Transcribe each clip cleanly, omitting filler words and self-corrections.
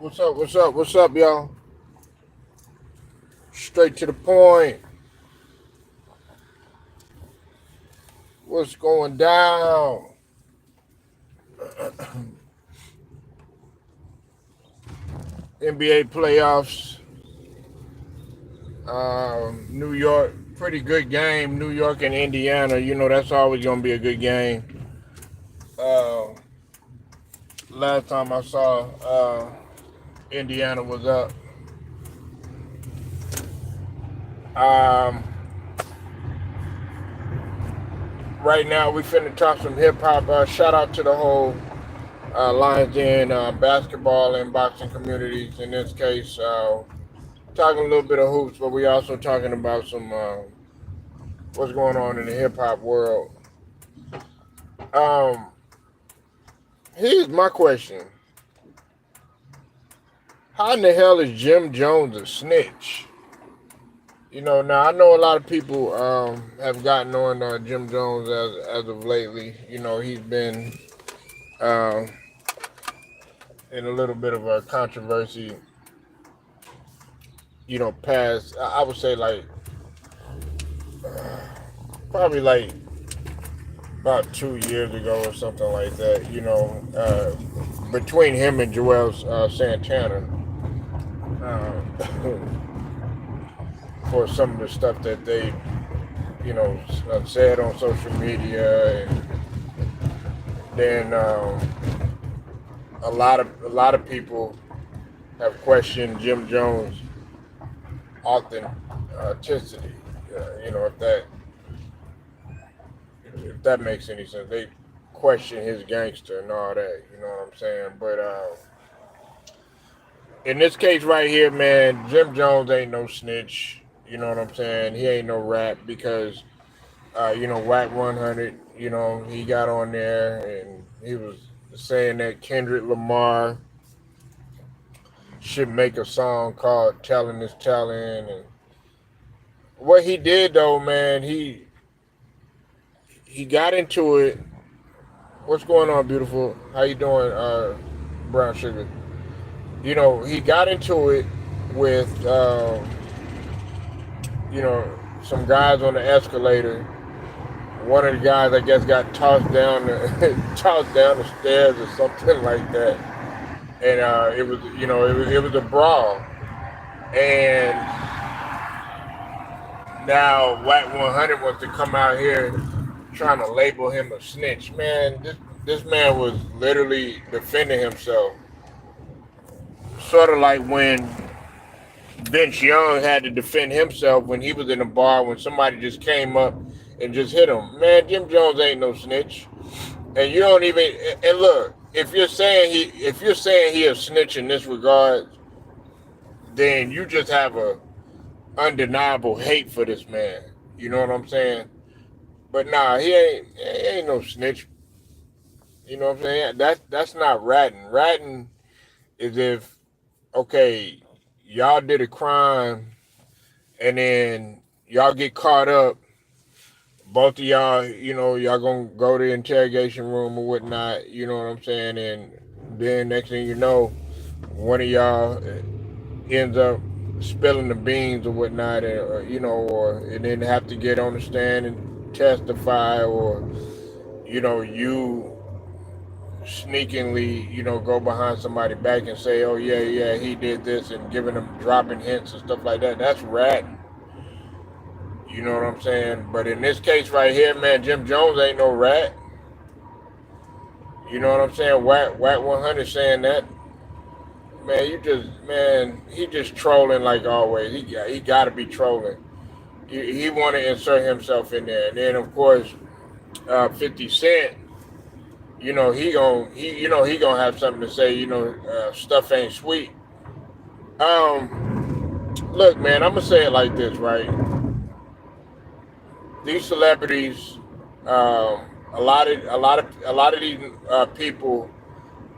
What's up? What's up? What's up, y'all? Straight to the point. What's going down? NBA playoffs. New York, pretty good game. New York and Indiana. You know that's always gonna be a good game. Uh, Last time I saw, Indiana was up. Um, right now we finna talk some hip hop. Shout out to the whole Lions Den basketball and boxing communities. In this case, talking a little bit of hoops, but we also talking about some what's going on in the hip hop world. Um, Here's my question: how in the hell is Jim Jones a snitch? Now I know a lot of people have gotten on Jim Jones as of lately. He's been uh, in a little bit of a controversy. Past I would say like probably like about 2 years ago or something like that. Between him and Joel Santana uh, for some of the stuff that they said on social media, and then a lot of people have questioned Jim Jones' authenticity. If that makes any sense. They question his gangster and all that. You know what I'm saying? But in this case right here, man, Jim Jones ain't no snitch. You know what I'm saying? He ain't no rat because Whack 100. He got on there and he was saying that Kendrick Lamar should make a song called "Telling Is Telling." And what he did though, man, he got into it. What's going on, beautiful? How you doing, Brown Sugar? He got into it with some guys on the escalator. One of the guys, I guess, got tossed down tossed down the stairs or something like that, and it was a brawl. And now Whack 100 wants to come out here trying to label him a snitch. Man, this man was literally defending himself, sort of like when Vince Young had to defend himself when he was in a bar when somebody just came up and just hit him. Man, Jim Jones ain't no snitch, and you don't even. And look, if you're saying he a snitch in this regard, then you just have a undeniable hate for this man. You know what I'm saying? But nah, he ain't no snitch. You know what I'm saying? That's not ratting. Ratting is if, okay, y'all did a crime and then y'all get caught up. Both of y'all, y'all gonna go to the interrogation room or whatnot. You know what I'm saying? And then next thing you know, one of y'all ends up spilling the beans or whatnot, and then have to get on the stand and testify, or you sneakingly, go behind somebody back and say, oh yeah, he did this, and giving them dropping hints and stuff like that. That's ratting. You know what I'm saying? But in this case right here, man, Jim Jones ain't no rat. You know what I'm saying? Whack 100 saying that. Man, he just trolling like always. He got to be trolling. He want to insert himself in there, and then of course, 50 Cent. He gonna have something to say. Stuff ain't sweet. Look, man, I'm gonna say it like this, right? These celebrities, a lot of these people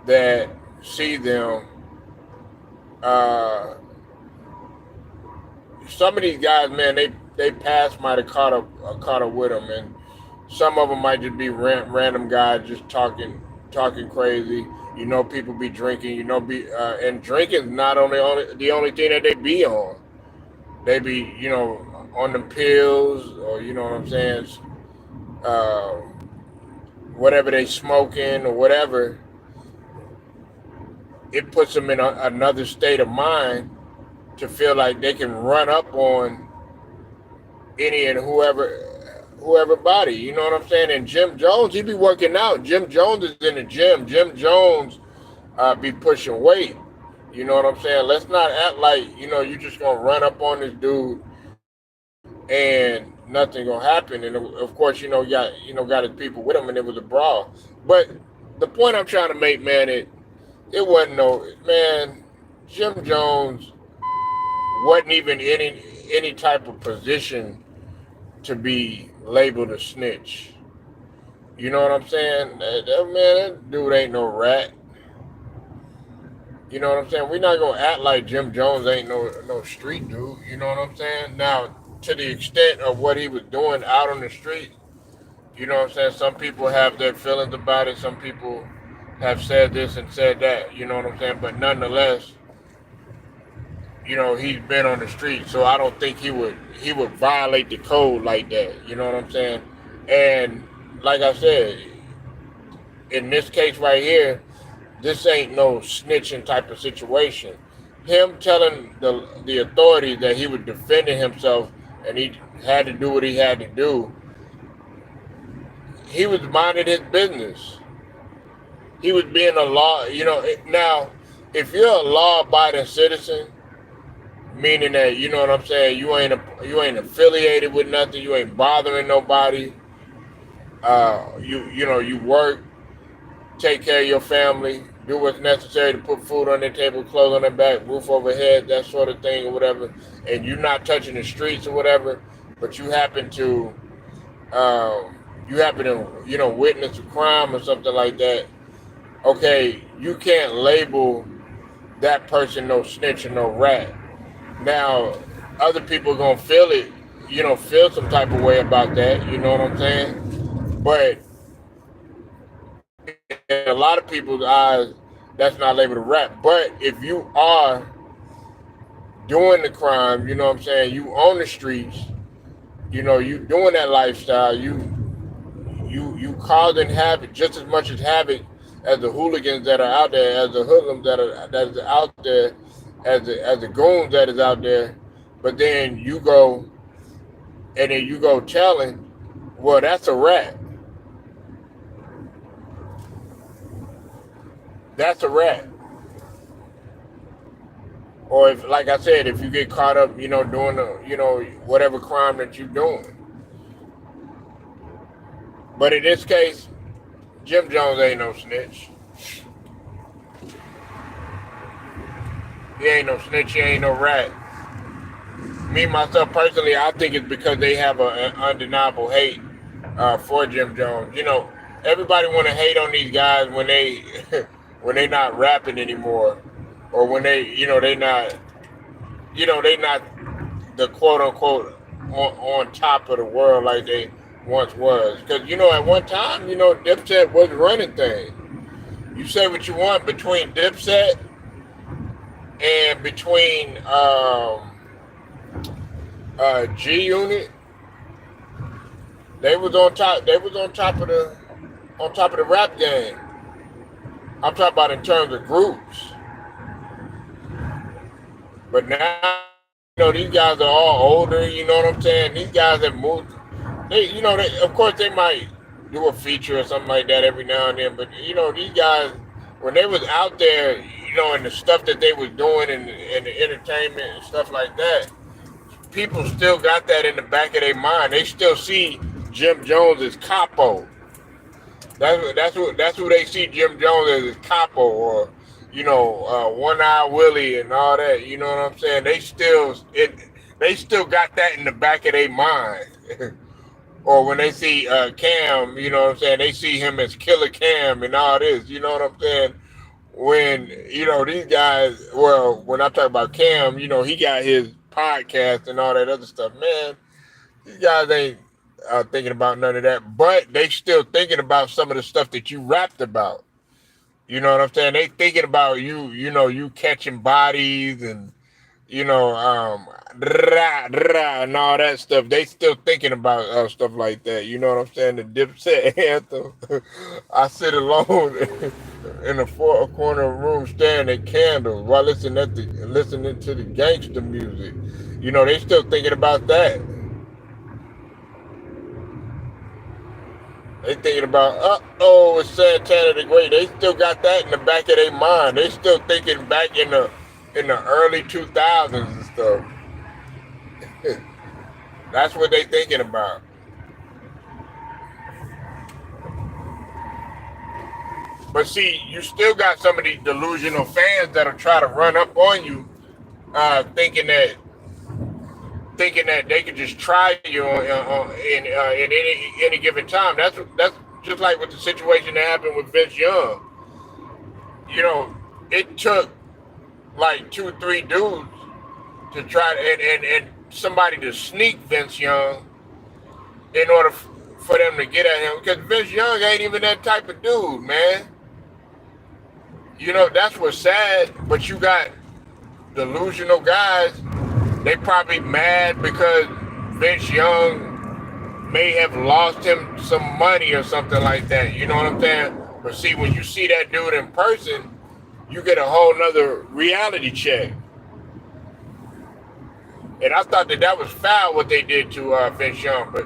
that see them, uh, some of these guys, man, they pass might have caught up with them, and some of them might just be random guys just talking crazy. You know, people be drinking. You know, and drinking is not only the only thing that they be on. They be, you know, on them pills, or you know what I'm saying, uh, whatever they smoking or whatever. It puts them in another state of mind to feel like they can run up on any and whoever body. You know what I'm saying? And Jim Jones, he be working out. Jim Jones is in the gym. Jim Jones be pushing weight. You know what I'm saying? Let's not act like, you know, you just gonna run up on this dude and nothing gonna happen. And of course, got his people with him, and it was a brawl. But the point I'm trying to make, man, it wasn't no man. Jim Jones wasn't even in any type of position to be labeled a snitch. You know what I'm saying? That dude ain't no rat. You know what I'm saying? We're not gonna act like Jim Jones ain't no street dude. You know what I'm saying? Now, to the extent of what he was doing out on the street, you know what I'm saying? Some people have their feelings about it. Some people have said this and said that. You know what I'm saying? But nonetheless, you know, he's been on the street, so I don't think he would violate the code like that. You know what I'm saying? And like I said, in this case right here, this ain't no snitching type of situation. Him telling the authorities that he was defending himself and he had to do what he had to do, he was minding his business. He was being a law. You know, now if you're a law-abiding citizen, meaning that, you know what I'm saying, you ain't affiliated with nothing, you ain't bothering nobody. You work, take care of your family, do what's necessary to put food on their table, clothes on their back, roof overhead, that sort of thing, or whatever. And you're not touching the streets or whatever, but you happen to witness a crime or something like that. Okay, you can't label that person no snitch or no rat. Now, other people are gonna feel it, feel some type of way about that. You know what I'm saying? But in a lot of people's eyes, that's not labeled a rap. But if you are doing the crime, you know what I'm saying, you on the streets, you doing that lifestyle, you causing havoc just as much as havoc as the hooligans that are out there, as the hoodlums that is out there, as the goons that is out there. But then you go telling, well, that's a rat. That's a rat. Or if, like I said, if you get caught up, doing whatever crime that you're doing. But in this case, Jim Jones ain't no snitch. He ain't no snitch. He ain't no rat. Me, myself, personally, I think it's because they have an undeniable hate for Jim Jones. Everybody want to hate on these guys when they when they not rapping anymore, or when they not the quote unquote on top of the world like they once was. Because at one time, Dipset was running things. You say what you want between Dipset and between G Unit. They was on top. They was on top of the rap game. I'm talking about in terms of groups. But now, these guys are all older. You know what I'm saying? These guys have moved. Of course, they might do a feature or something like that every now and then. But these guys, when they was out there, and the stuff that they was doing and the entertainment and stuff like that, people still got that in the back of their mind. They still see Jim Jones as capo. That's who they see Jim Jones as capo, or One Eye Willie and all that. You know what I'm saying? They still got that in the back of their mind. Or when they see Cam, you know what I'm saying, they see him as Killer Cam and all this. You know what I'm saying? When these guys, well, when I talk about Cam, he got his podcast and all that other stuff. Man, these guys ain't thinking about none of that, but they still thinking about some of the stuff that you rapped about. You know what I'm saying? They thinking about you, you catching bodies and you know, and all that stuff. They still thinking about stuff like that. You know what I'm saying? The Dipset anthem. I sit alone in a corner of the room staring at candles while listening to the gangster music. You know, they still thinking about that. They thinking about, it's Santana the Great. They still got that in the back of their mind. They still thinking back in the early 2000s and stuff. That's what they thinking about. But see, you still got some of these delusional fans that'll try to run up on you, uh, thinking that thinking that they could just try you in any given time. That's just like with the situation that happened with Vince Young. You know, it took like 2, 3 dudes to try and somebody to sneak Vince Young in order for them to get at him because Vince Young ain't even that type of dude, man. You know, that's what's sad. But you got delusional guys. They probably mad because Vince Young may have lost him some money or something like that. You know what I'm saying? But see, when you see that dude in person, you get a whole nother reality check. And I thought that was foul what they did to Vince Young. But,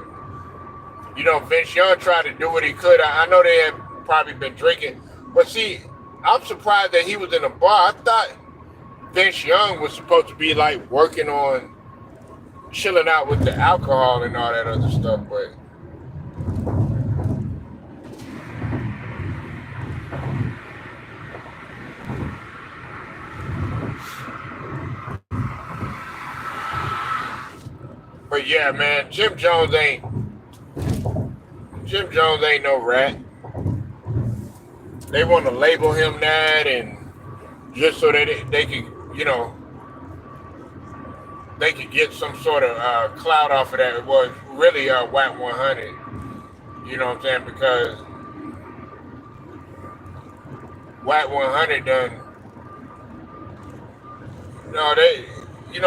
you know, Vince Young tried to do what he could. I know they had probably been drinking. But see, I'm surprised that he was in a bar. I thought Vince Young was supposed to be like working on chilling out with the alcohol and all that other stuff, but yeah, man, Jim Jones ain't no rat. They want to label him that, and just so that they can, you know, they could get some sort of clout off of that. It was really WAC 100. You know what I'm saying? Because WAC 100 done. No,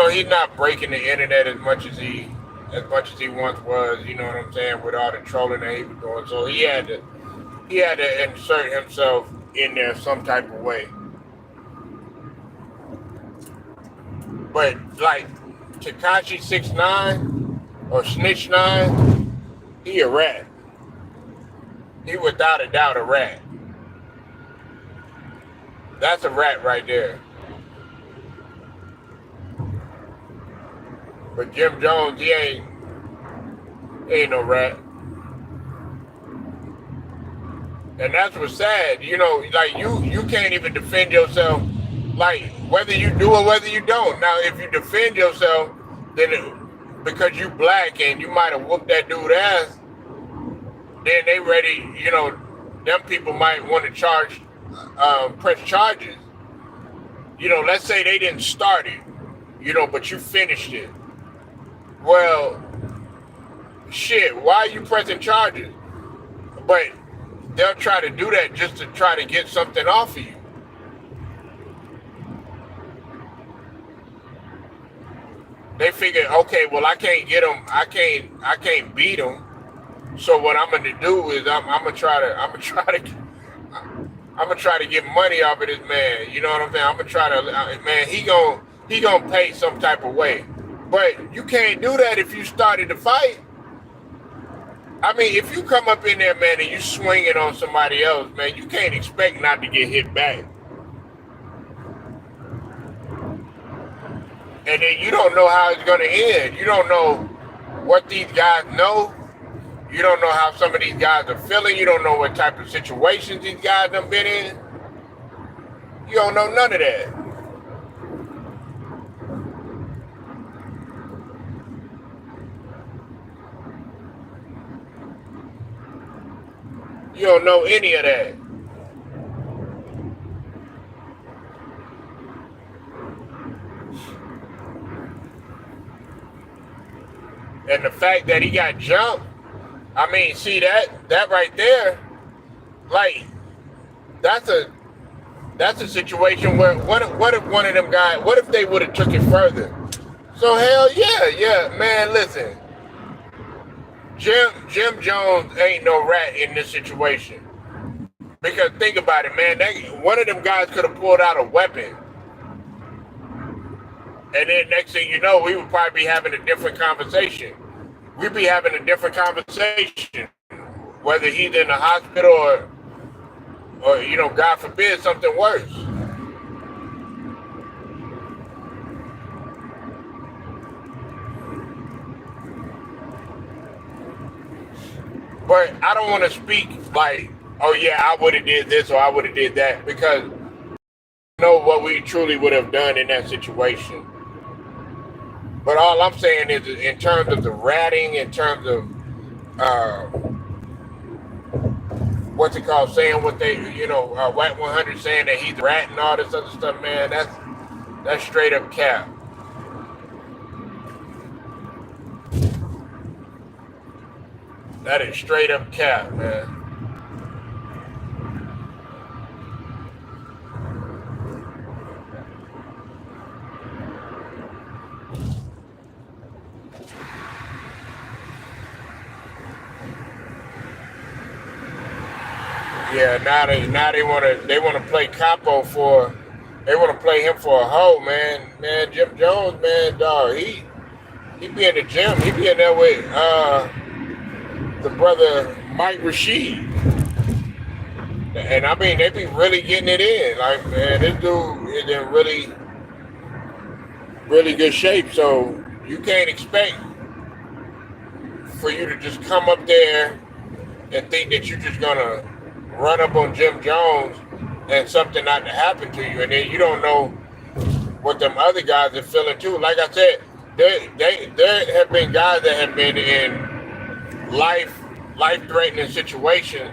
he's not breaking the internet as much as he once was. You know what I'm saying? With all the trolling that he was doing, so he had to insert himself in there some type of way. But like Tekashi 6ix9ine or Snitch 9, he a rat. He without a doubt a rat. That's a rat right there. But Jim Jones, he ain't no rat. And that's what's sad. You know, like you can't even defend yourself, like whether you do or whether you don't. Now, if you defend yourself, because you black and you might have whooped that dude ass, then they ready. You know, them people might want to press charges. You know, let's say they didn't start it, you know, but you finished it. Well, shit, why are you pressing charges? But they'll try to do that just to try to get something off of you. They figure, okay, well, I can't get them, I can't beat them. So what I'm gonna do is I'm gonna try to get money off of this man. You know what I'm saying? I'm gonna try to, man. He gonna pay some type of way. But you can't do that if you started the fight. I mean, if you come up in there, man, and you swinging on somebody else, man, you can't expect not to get hit back. And then you don't know how it's gonna end. You don't know what these guys know. You don't know how some of these guys are feeling. You don't know what type of situations these guys have been in. You don't know none of that. You don't know any of that. And the fact that he got jumped, I mean, see that right there, like that's That's a situation where what if one of them guys? What if they would have took it further? So hell yeah, man. Listen, Jim Jones ain't no rat in this situation. Because think about it, man. One of them guys could have pulled out a weapon, and then next thing you know, we would probably be having a different conversation. We'd be having a different conversation, whether he's in the hospital or God forbid, something worse. But I don't want to speak like, oh yeah, I would have did this or I would have did that, because I know what we truly would have done in that situation. But all I'm saying is, in terms of the ratting, in terms of what's it called, saying what they, White 100 saying that he's a rat and all this other stuff, man, that's straight up cap. That is straight up cap, man. Yeah, now they wanna play capo for, they wanna play him for a hoe, man. Man, Jim Jones, man, dog, he be in the gym. He be in there with the brother Mike Rashid. And I mean, they be really getting it in. Like, man, this dude is in really, really good shape. So you can't expect for you to just come up there and think that you're just gonna run up on Jim Jones and something not to happen to you, and then you don't know what them other guys are feeling too. Like I said, there have been guys that have been in life-threatening situations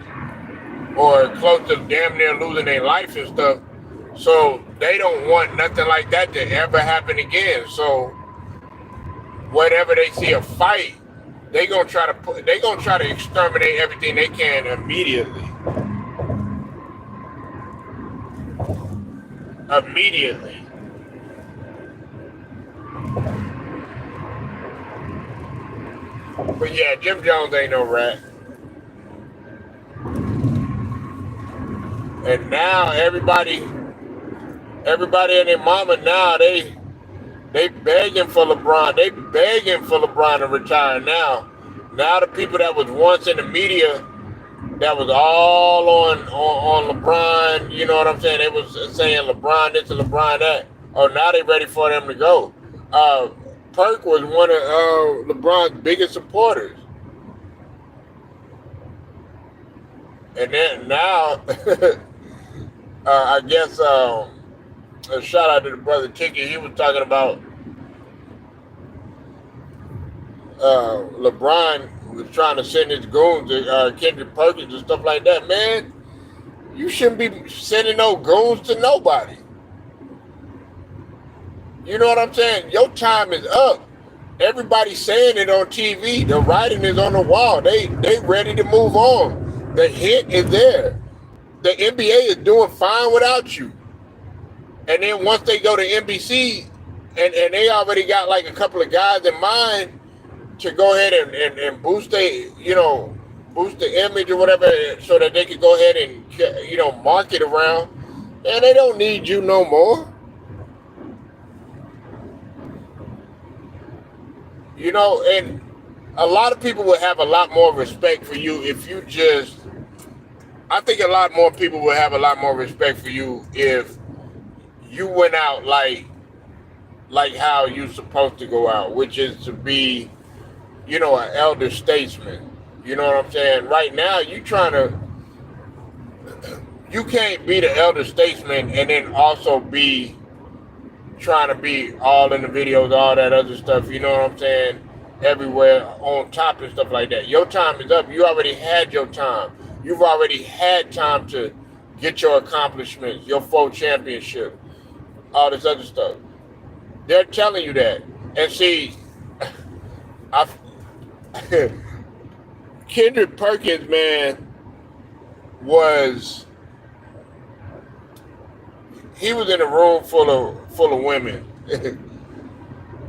or close to damn near losing their life and stuff. So they don't want nothing like that to ever happen again. So whenever they see a fight, they gonna try to exterminate everything they can immediately. But yeah, Jim Jones ain't no rat. And now everybody and their mama now they begging for LeBron. They begging for LeBron to retire now. Now the people that was once in the media that was all on LeBron, you know what I'm saying? They was saying LeBron this and LeBron that. Oh, now they ready for them to go. Perk was one of LeBron's biggest supporters. And then now, I guess a shout out to the brother Tiki. He was talking about LeBron was trying to send his goons to Kendrick, Perkins and stuff like that. Man, you shouldn't be sending no goons to nobody. You know what I'm saying? Your time is up. Everybody's saying it on TV. The writing is on the wall. They ready to move on. The hit is there. The NBA is doing fine without you. And then once they go to NBC, and they already got like a couple of guys in mind to go ahead and boost boost the image or whatever, so that they can go ahead and market around, and they don't need you no more. And a lot of people would have a lot more respect for you if you just, I think a lot more people would have a lot more respect for you if you went out like how you're supposed to go out, which is to be, an elder statesman. You know what I'm saying? Right now, you can't be the elder statesman and then also be trying to be all in the videos, all that other stuff, you know what I'm saying, everywhere on top and stuff like that. Your time is up. You already had your time. You've already had time to get your accomplishments, your 4 championship, all this other stuff. They're telling you that. And see, Kendrick Perkins, man, was he was in a room full of women,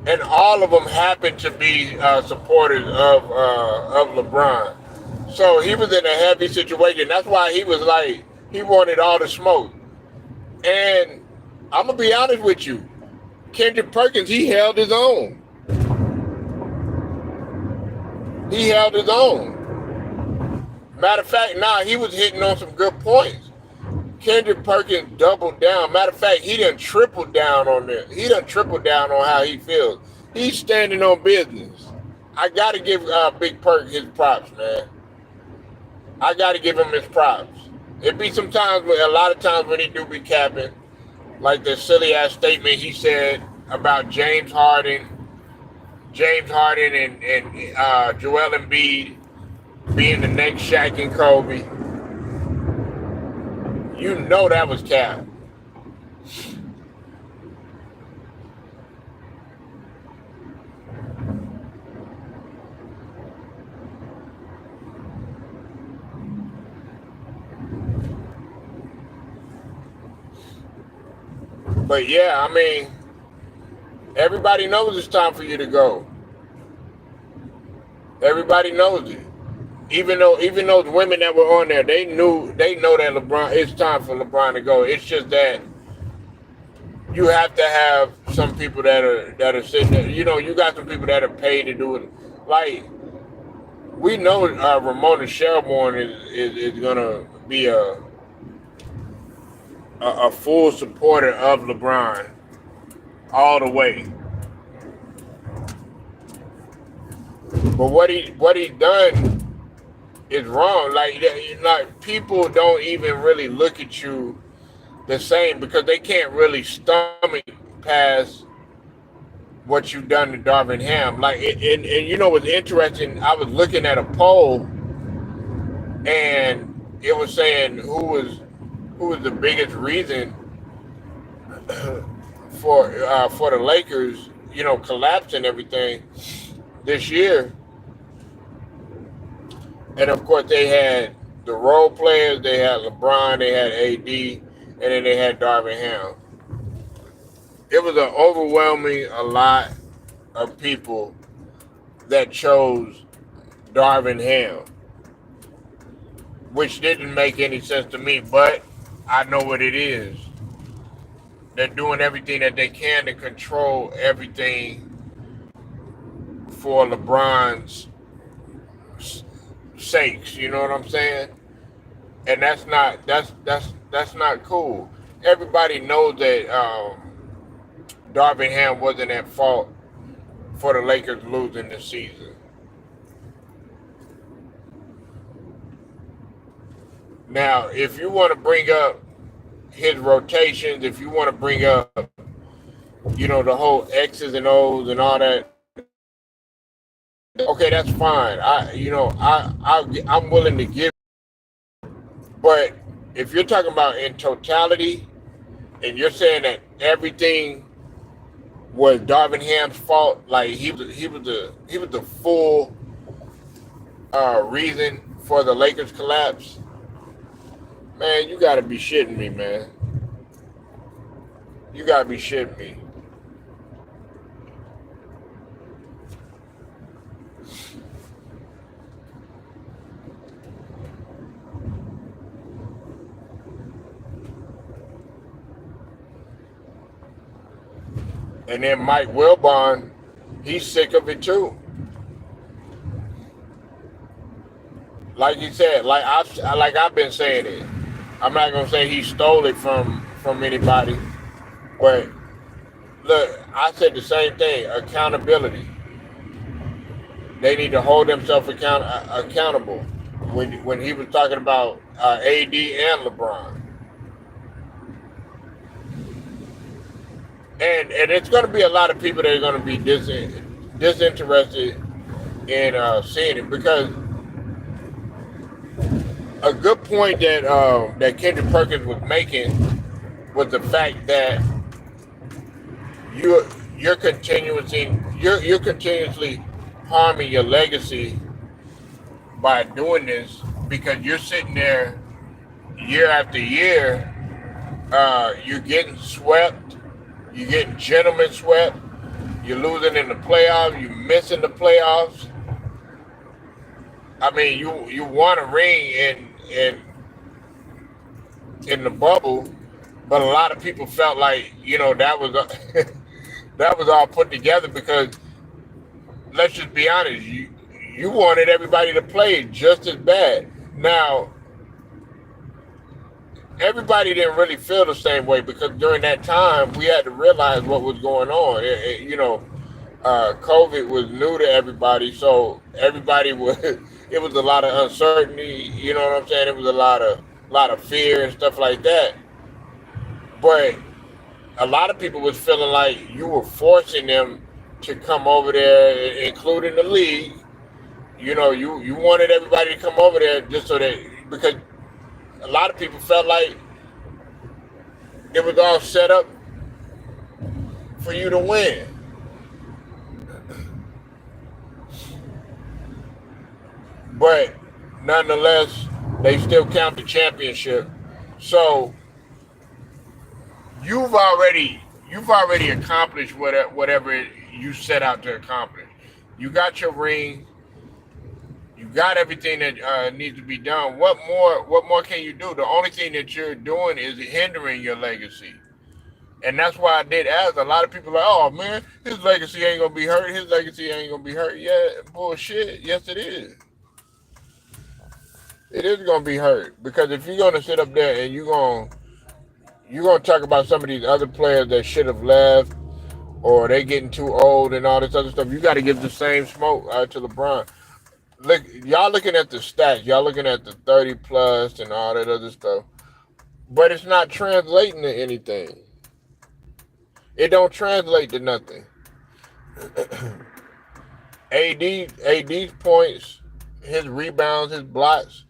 and all of them happened to be supporters of LeBron. So he was in a heavy situation. That's why he was like he wanted all the smoke. And I'm gonna be honest with you, Kendrick Perkins, he held his own. He held his own. Matter of fact, he was hitting on some good points. Kendrick Perkins doubled down. Matter of fact, he done tripled down on this. He done tripled down on how he feels. He's standing on business. I gotta give Big Perk his props, man. I gotta give him his props. It be sometimes, a lot of times when he do be capping, like the silly ass statement he said about James Harden and Joel Embiid being the next Shaq and Kobe. You know that was cap. But yeah, I mean, everybody knows it's time for you to go. Everybody knows it. Even those women that were on there, they know that LeBron, it's time for LeBron to go. It's just that you have to have some people that are sitting there. You know, you got some people that are paid to do it. Like, we know Ramona Shelburne is gonna be a full supporter of LeBron all the way. But what he done is wrong. Like people don't even really look at you the same because they can't really stomach past what you've done to Darvin Ham. Like, and you know what's interesting? I was looking at a poll, and it was saying who was the biggest reason for the Lakers, you know, collapsing everything this year. And of course, they had the role players. They had LeBron. They had AD, and then they had Darvin Ham. It was an overwhelming a lot of people that chose Darvin Ham, which didn't make any sense to me. But I know what it is. They're doing everything that they can to control everything for LeBron's sakes. You know what I'm saying? And that's not cool. Everybody knows that Darvin Ham wasn't at fault for the Lakers losing the season. Now, if you want to bring up his rotations, if you want to bring up, you know, the whole X's and O's and all that, okay, that's fine. I'm willing to give. But if you're talking about in totality, and you're saying that everything was Darvin Ham's fault, like he was the full reason for the Lakers collapse, man, you gotta be shitting me, man. You gotta be shitting me. And then Mike Wilbon, he's sick of it too. Like he said, like I've been saying it. I'm not gonna say he stole it from anybody, but look, I said the same thing. Accountability. They need to hold themselves accountable. When he was talking about AD and LeBron. And it's going to be a lot of people that are going to be disinterested in seeing it, because a good point that Kendrick Perkins was making was the fact that you're continuously harming your legacy by doing this, because you're sitting there year after year You're getting swept. You're getting gentlemen swept. You're losing in the playoffs. You're missing the playoffs. I mean, you won a ring in the bubble, but a lot of people felt like that was that was all put together because let's just be honest, you wanted everybody to play just as bad. Now everybody didn't really feel the same way because during that time we had to realize what was going on. COVID was new to everybody, so everybody was. It was a lot of uncertainty. You know what I'm saying? It was a lot of fear and stuff like that. But a lot of people was feeling like you were forcing them to come over there, including the league. You wanted everybody to come over there just so that because a lot of people felt like it was all set up for you to win. But nonetheless, they still count the championship. So you've already accomplished whatever you set out to accomplish. You got your ring. You got everything that needs to be done. What more can you do? The only thing that you're doing is hindering your legacy. And that's why I did ask. A lot of people are like, oh man, his legacy ain't gonna be hurt. His legacy ain't gonna be hurt. Yeah, bullshit. Yes, it is. It is gonna be hurt because if you're gonna sit up there and you're gonna talk about some of these other players that should have left or they getting too old and all this other stuff, you got to give the same smoke to LeBron. Look, y'all looking at the stats, y'all looking at the 30 plus and all that other stuff, but it's not translating to anything. It don't translate to nothing. AD's points, his rebounds, his blocks,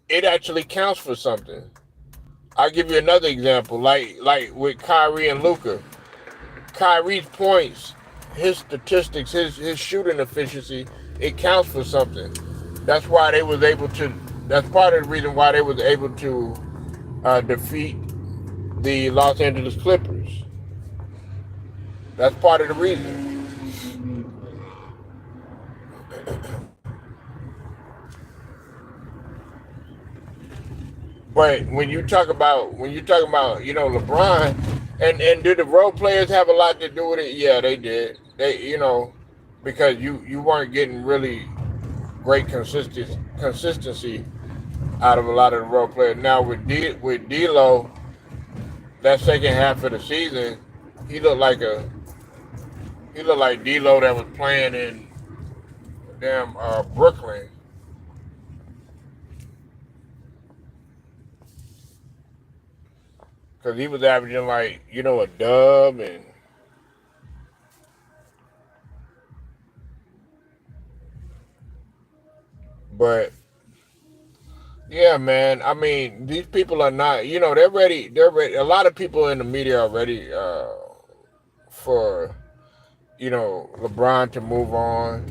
it actually counts for something. I'll give you another example, like with Kyrie and Luka. Kyrie's points, his statistics, his shooting efficiency, it counts for something. That's why they was able to. That's part of the reason why they was able to defeat the Los Angeles Clippers. That's part of the reason. But when you talk about LeBron and did the role players have a lot to do with it? Yeah, they did. They because you weren't getting really great consistency out of a lot of the role players. Now with D'Lo, that second half of the season, he looked like D'Lo that was playing in damn Brooklyn because he was averaging like a dub and but yeah, man. I mean, these people are not. They're ready. They're ready. A lot of people in the media are ready for LeBron to move on.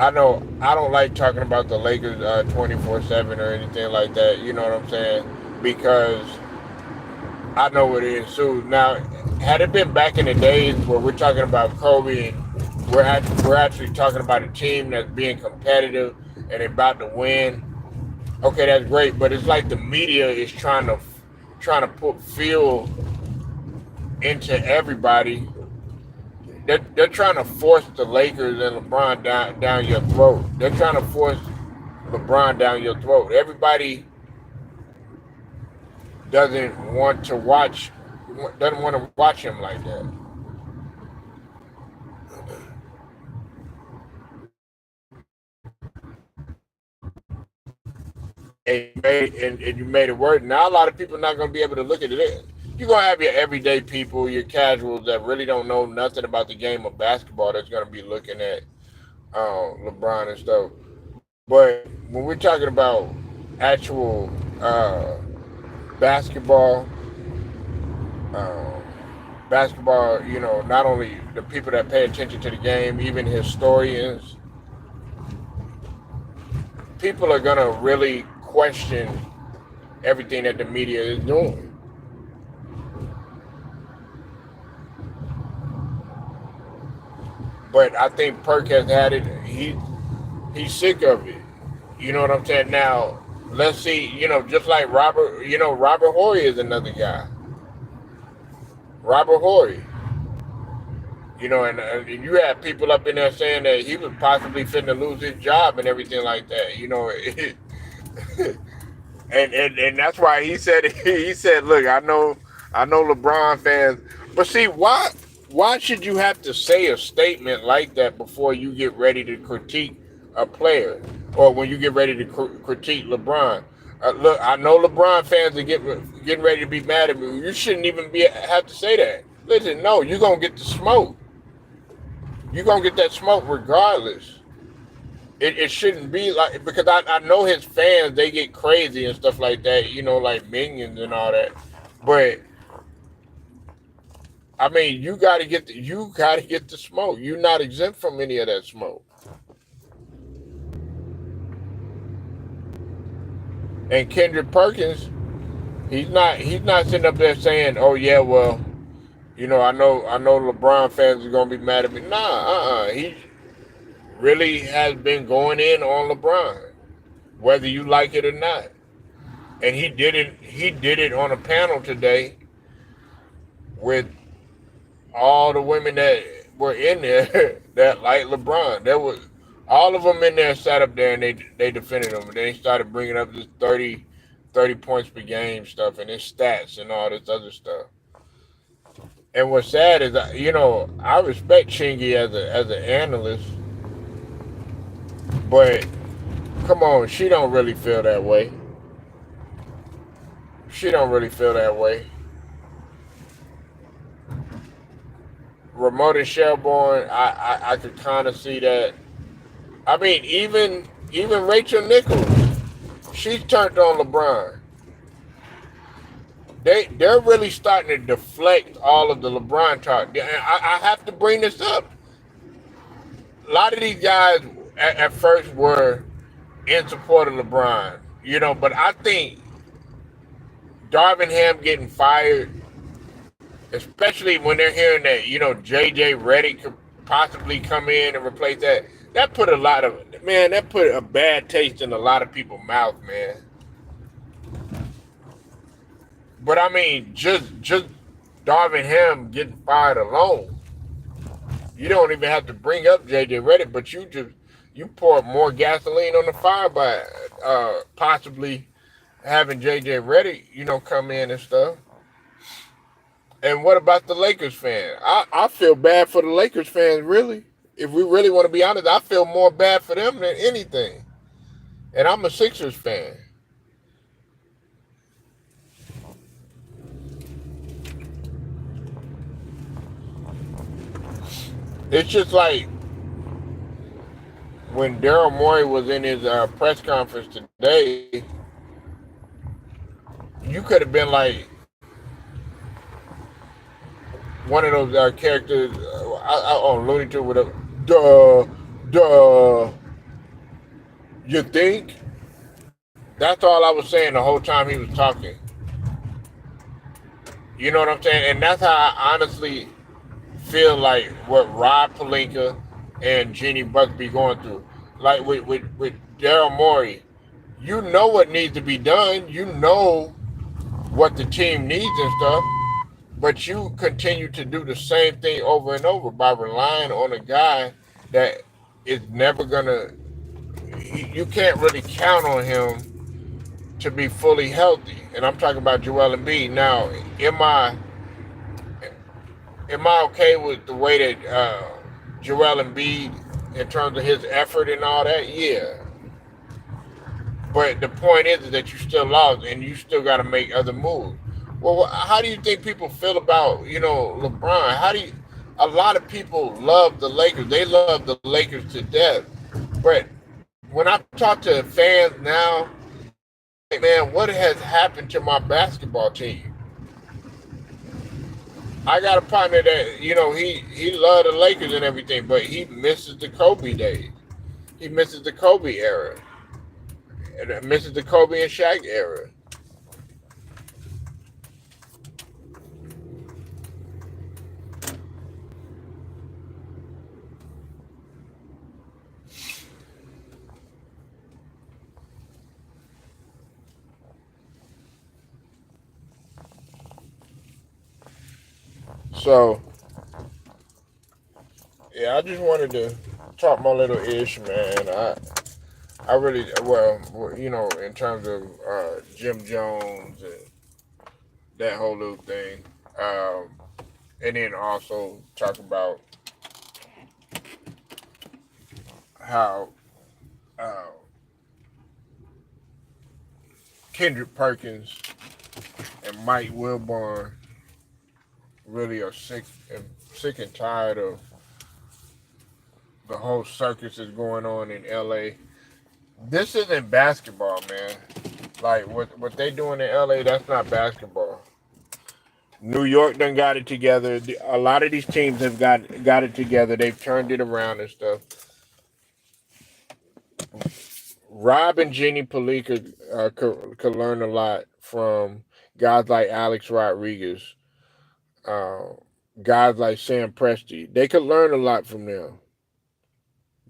I know I don't like talking about the Lakers 24/7 or anything like that. You know what I'm saying? Because I know what it ensued. Now, had it been back in the days where we're talking about Kobe and we're actually talking about a team that's being competitive and about to win, okay, that's great. But it's like the media is trying to put fuel into everybody. They're trying to force the Lakers and LeBron down your throat. They're trying to force LeBron down your throat. Everybody doesn't want to watch doesn't want to watch him like that. And you made it work. Now a lot of people are not going to be able to look at it. You're going to have your everyday people, your casuals that really don't know nothing about the game of basketball that's going to be looking at LeBron and stuff. But when we're talking about actual basketball, uh, not only the people that pay attention to the game, even historians, people are going to really question everything that the media is doing. But I think Perk has had it. He's sick of it. You know what I'm saying? Now, let's see. Just like Robert. Robert Horry is another guy. Robert Horry. And you had people up in there saying that he was possibly finna lose his job and everything like that. And that's why he said look, I know LeBron fans, but see why should you have to say a statement like that before you get ready to critique a player, or when you get ready to critique LeBron? Look, I know LeBron fans are getting ready to be mad at me. You shouldn't even have to say that. Listen, no, you're gonna get the smoke. You're gonna get that smoke regardless. It shouldn't be like, because I know his fans, they get crazy and stuff like that, like minions and all that. But I mean, you gotta get the smoke. You're not exempt from any of that smoke. And Kendrick Perkins, he's not sitting up there saying, "Oh yeah, well, I know LeBron fans are gonna be mad at me." Nah, he really has been going in on LeBron, whether you like it or not. And he did it on a panel today with all the women that were in there that like LeBron. There was all of them in there sat up there and they defended him. And they started bringing up this 30 points per game stuff and his stats and all this other stuff. And what's sad is, I respect Chingy as an analyst, but come on, she don't really feel that way. She don't really feel that way. Remote and Shelbourne, I could kind of see that. I mean, even Rachel Nichols, she's turned on LeBron. They're really starting to deflect all of the LeBron talk. I have to bring this up. A lot of these guys at first were in support of LeBron, but I think Darvin Ham getting fired, especially when they're hearing that, JJ Redick could possibly come in and replace that. That put a bad taste in a lot of people's mouth, man. But I mean, just Darvin Ham getting fired alone, you don't even have to bring up JJ Redick, but you pour more gasoline on the fire by possibly having JJ Redick, come in and stuff. And what about the Lakers fan? I feel bad for the Lakers fans, really. If we really want to be honest, I feel more bad for them than anything. And I'm a Sixers fan. It's just like when Daryl Morey was in his press conference today, you could have been like one of those characters on Looney Tunes with a duh. You think? That's all I was saying the whole time he was talking. You know what I'm saying? And that's how I honestly feel like what Rob Pelinka and Jeannie Buck be going through. Like with Daryl Morey, you know what needs to be done. You know what the team needs and stuff. But you continue to do the same thing over and over by relying on a guy that is never gonna. You can't really count on him to be fully healthy. And I'm talking about Joel Embiid. Now, am I okay with the way that Joel Embiid, in terms of his effort and all that? Yeah. But the point is that you still lost and you still got to make other moves. Well, how do you think people feel about, LeBron? A lot of people love the Lakers. They love the Lakers to death. But when I talk to fans now, like, man, what has happened to my basketball team? I got a partner that, he loved the Lakers and everything, but he misses the Kobe days. He misses the Kobe era. And misses the Kobe and Shaq era. So yeah, I just wanted to talk my little ish, man. I really, well, in terms of Jim Jones and that whole little thing, um, and then also talk about how uh, Kendrick Perkins and Mike Wilbon really are sick and tired of the whole circus that's going on in LA. This isn't basketball, man. Like what they doing in LA, that's not basketball. New York done got it together. A lot of these teams have got it together. They've turned it around and stuff. Rob and Jenny Palika could learn a lot from guys like Alex Rodriguez, uh, guys like Sam Presti. They could learn a lot from them.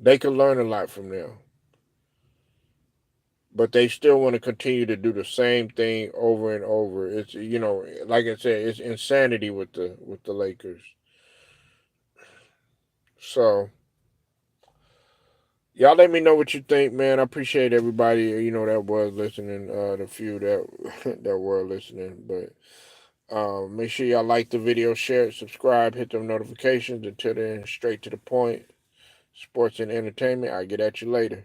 They could learn a lot from them. But they still want to continue to do the same thing over and over. It's, like I said, it's insanity with the Lakers. So y'all let me know what you think, man. I appreciate everybody, that was listening, the few that that were listening. But make sure y'all like the video, share it, subscribe, hit them notifications. Until then, straight to the point. Sports and entertainment. I'll get at you later.